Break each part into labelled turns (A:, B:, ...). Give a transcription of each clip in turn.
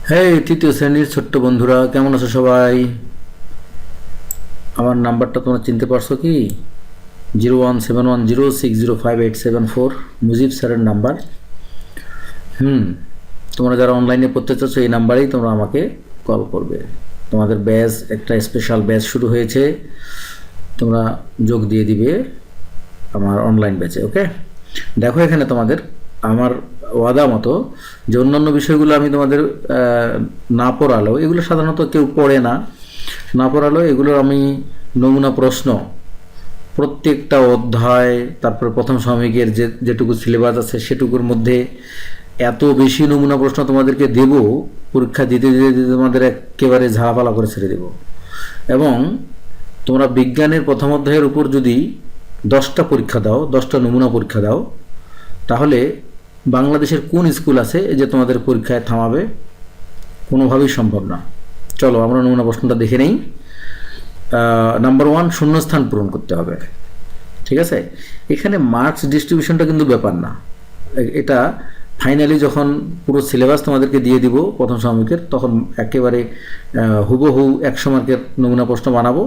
A: হ্যাঁ, তৃতীয় শ্রেণীর ছোট্ট বন্ধুরা কেমন আছো সবাই? আমার নাম্বারটা তোমরা চিনতে পারছো কি? 0171060587 মুজিব স্যারের নাম্বার। তোমরা যারা অনলাইনে পড়তে চাচ্ছ এই নাম্বারেই তোমরা আমাকে কল করবে। তোমাদের ব্যাচ একটা স্পেশাল ব্যাচ শুরু হয়েছে, তোমরা যোগ দিয়ে দিবে আমার অনলাইন ব্যাচে। ওকে, দেখো এখানে তোমাদের আমার ওয়াদা মতো যে অন্যান্য বিষয়গুলো আমি তোমাদের না পড়ালেও, এগুলো সাধারণত কেউ পড়ে না, না পড়ালেও এগুলোর আমি নমুনা প্রশ্ন প্রত্যেকটা অধ্যায়, তারপরে প্রথম সাময়িকের যেটুকু সিলেবাস আছে সেটুকুর মধ্যে এত বেশি নমুনা প্রশ্ন তোমাদেরকে দেব, পরীক্ষা দিতে দিতে দিতে তোমাদের একেবারে ঝাড়াপালা করে ছেড়ে দেব। এবং তোমরা বিজ্ঞানের প্রথম অধ্যায়ের উপর যদি 10টা পরীক্ষা দাও, 10টা নমুনা পরীক্ষা দাও, তাহলে বাংলাদেশের কোন স্কুল আছে যে তোমাদের পরীক্ষায় থামাবে? কোনোভাবেই সম্ভব না। চলো আমরা নমুনা প্রশ্নটা দেখে নেই। নাম্বার 1, শূন্যস্থান পূরণ করতে হবে। ঠিক আছে, এখানে মার্কস ডিস্ট্রিবিউশনটা কিন্তু ব্যাপার না, এটা ফাইনালি যখন পুরো সিলেবাস তোমাদেরকে দিয়ে দিব প্রথম সাময়িকের, তখন একেবারে হুবহু 100 মার্কের নমুনা প্রশ্ন বানাবো।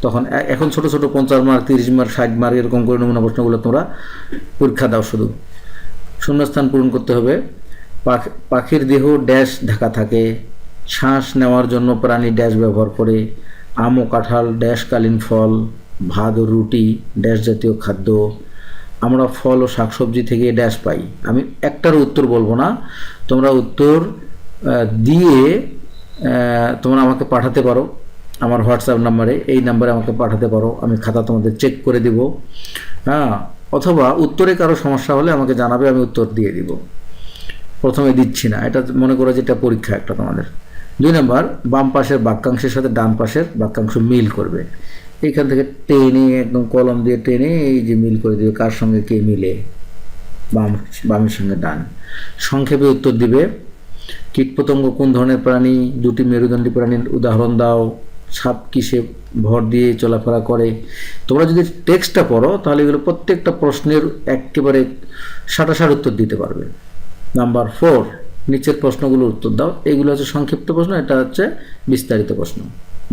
A: তখন এখন ছোট ছোট 50 মার্ক, 30 মার্ক, 60 মার্ক এরকম করে নমুনা প্রশ্নগুলো তোমরা পরীক্ষা দাও। শুধু শূন্যস্থান পূরণ করতে হবে। পাখির দেহ ড্যাশ ঢাকা থাকে, শ্বাস নেওয়ার জন্য প্রাণী ড্যাশ ব্যবহার করে, আম ও কাঁঠাল ড্যাশ কালীন ফল, ভাত ও রুটি ড্যাশ জাতীয় খাদ্য, আমরা ফল ও শাকসবজি থেকে ড্যাশ পাই। আমি একটার উত্তর বলবো না, তোমরা উত্তর দিয়ে তোমরা আমাকে পাঠাতে পারো আমার হোয়াটসঅ্যাপ নাম্বারে, এই নাম্বারে আমাকে পাঠাতে পারো, আমি খাতা তোমাদের চেক করে দিব। হ্যাঁ, অথবা উত্তরে কারো সমস্যা হলে আমাকে জানাবে, আমি উত্তর দিয়ে দিব। প্রথমে দিচ্ছি না, এটা মনে করো যে এটা পরীক্ষা একটা তোমাদের। 2 নাম্বার, বাম পাশের বাক্যাংশের সাথে ডান পাশের বাক্যাংশ মিল করবে। এইখান থেকে টেনে একদম কলম দিয়ে টেনে এই যে মিল করে দিবে, কার সঙ্গে কে মিলে, বামের সঙ্গে ডান। সংক্ষেপে উত্তর দিবে। কীটপতঙ্গ কোন ধরনের প্রাণী? 2টি মেরুদণ্ডী প্রাণীর উদাহরণ দাও। সাপ কিসে ভর দিয়ে চলাফেরা করে? তোমরা যদি টেক্সটটা পড়ো তাহলে এগুলো প্রত্যেকটা প্রশ্নের একেবারে সাটাসাট উত্তর দিতে পারবে। নাম্বার 4, নিচের প্রশ্নগুলোর উত্তর দাও। এগুলো হচ্ছে সংক্ষিপ্ত প্রশ্ন, এটা হচ্ছে বিস্তারিত প্রশ্ন।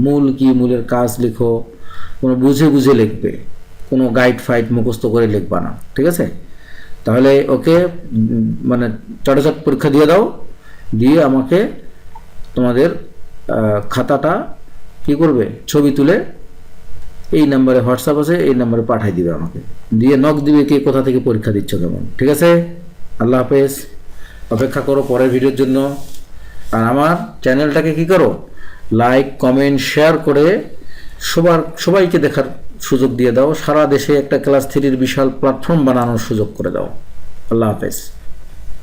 A: মূল কি, মূলের কাজ লিখো, কোনো বুঝে বুঝে লিখবে, কোনো গাইড ফাইড মুখস্থ করে লিখবা না। ঠিক আছে, তাহলে ওকে, মানে চটাচট পরীক্ষা দিয়ে দাও, দিয়ে আমাকে তোমাদের খাতাটা কি করবে, ছবি তুলে এই নাম্বারে হোয়াটসঅ্যাপ আছে, এই নাম্বারে পাঠিয়ে দিবে আমাকে, দিয়ে নক দিবে কে কোথা থেকে পরীক্ষা দিচ্ছ কেমন। ঠিক আছে, আল্লাহ হাফেজ। অপেক্ষা করো পরের ভিডিওর জন্য। আর আমার চ্যানেলটাকে কি করো, লাইক, কমেন্ট, শেয়ার করে সবাইকে দেখার সুযোগ দিয়ে দাও। সারা দেশে একটা ক্লাস 3-র বিশাল প্ল্যাটফর্ম বানানোর সুযোগ করে দাও। আল্লাহ হাফেজ।